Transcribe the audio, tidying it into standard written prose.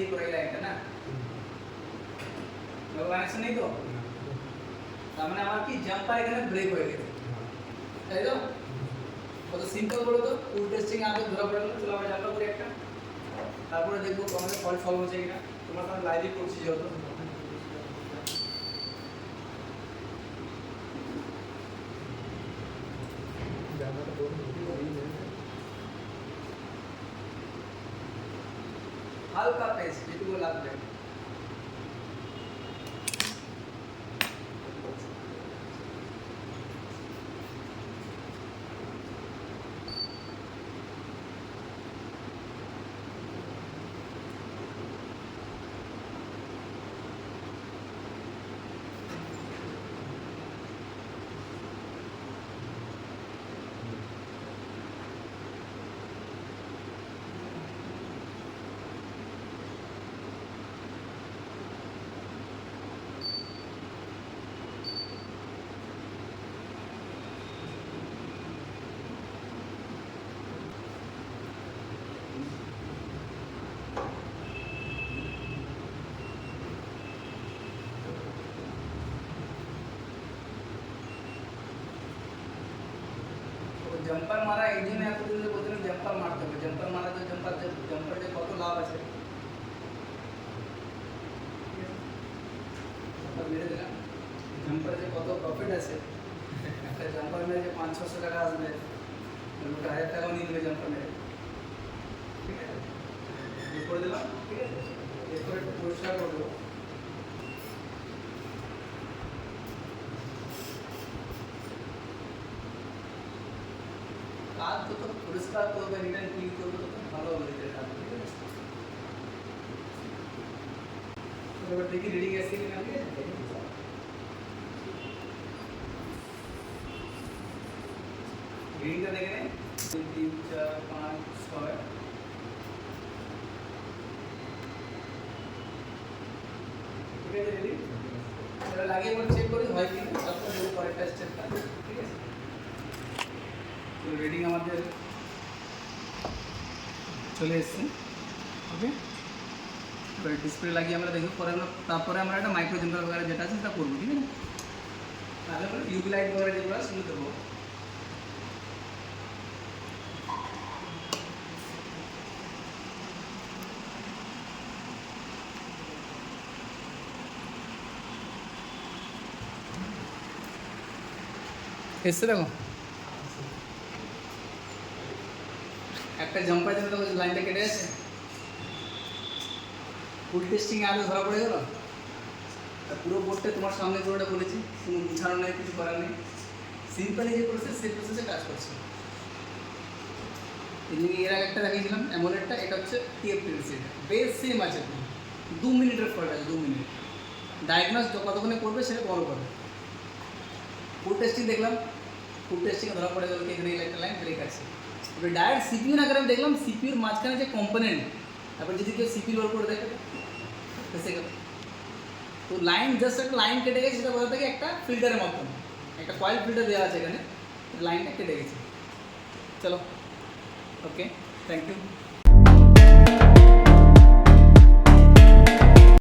এরপরে এই লাইনটা না কানেকশন নেই তো, তার মানে আমার কি জাম্পার এখানে ব্রেক হয়ে গেছে, তাই তো? কত সিম্পল বলো তো, ফুল টেস্টিং আগে ধরা পড়ে গেল। চলো আমরা জাম্পার করি একটা, তারপরে দেখবো আমাদের ফল্ট সলভ হচ্ছে কিনা। তোমার সাথে লাইভই করছি যেহেতু। জামাটা বড় হালকা পেস্ট যেটুকু লাগবে। জাম্পার মারা এই জন্য এতদিন ধরে বলছিলাম জাম্পার মারতে হবে। জাম্পার মারা তো জাম্পার যে কত লাভ আছে, জাম্পার মেরে দিলাম, জাম্পারে যে কত প্রফিট আছে। একটা জাম্পার মেরে যে 500-600 টাকা আসবে, লোকে 1000 টাকাও নিয়ে নেবে জাম্পার মেরে। ঠিক আছে, করে দিলাম। ঠিক আছে, এরপর একটু পরিষ্কার করবো। কাজ যত পরিষ্কার করবে, রিটার্ন ক্লিক করবে, তত ভালো হবে রিটার্ন কাজ। ঠিক আছে, এবার দেখি রেডি গেছে কিনা। ঠিক আছে, রিডিংটা দেখে নেই। 2 3 4 5 6 ঠিক আছে, রেডি। এটা লাগিয়ে একবার চেক করি হয় কিনা, তারপর দেবো পরেরটা স্টেপটা। ঠিক আছে, তো রিডিং আমাদের চলে এসছে। ওকে, এবার ডিসপ্লে লাগিয়ে আমরা দেখি, তারপরে আমরা একটা মাইক্রো জেনারেল বগেরা যেটা আছে সেটা করবো। ঠিক আছে, তাহলে আমরা ইউভি লাইট বগেরা যেগুলো আছে সেগুলো দেবো। এসছে দেখো, একটা জাম্পার জন্য তো লাইনটা কেটে আছে। ফুল টেস্টিং আগে ধরা পড়ে গেল। আর পুরো বোর্ডটা তোমার সামনে পুরোটা বলেছি, কোনো বুঝানো নেই, কিছু করার নেই। সিম্পলি যে প্রসেস, সেই প্রসেসে কাজ করছে। এর আগে একটা দেখিয়েছিলাম এমন একটা, এটা হচ্ছে টিএফটিসি, বেস সেম আছে, 2 মিনিটের ফল্ট আছে, 2 মিনিট। ডায়াগনোস কতক্ষণে করবে সেটা বড় করবে। ফুল টেস্টিং দেখলাম, ফুল টেস্টিংয়ে ধরা পড়ে গেল কি এখানে একটা লাইন ব্রেক আছে। এবার ডাইরেক্ট সিপিইউ না করে আমি দেখলাম সিপিইউর মাঝখানে যে কম্পোনেন্ট, তারপর যদি কেউ সিপিইউ ওর করে দেখে ফেসে গেল। তো লাইন জাস্ট একটা লাইন কেটে গেছে, সেটা কোথা থেকে একটা ফিল্টারের মাধ্যমে, একটা কয়েল ফিল্টার দেওয়া আছে এখানে, লাইনটা কেটে গেছে। চলো, ওকে, থ্যাংক ইউ।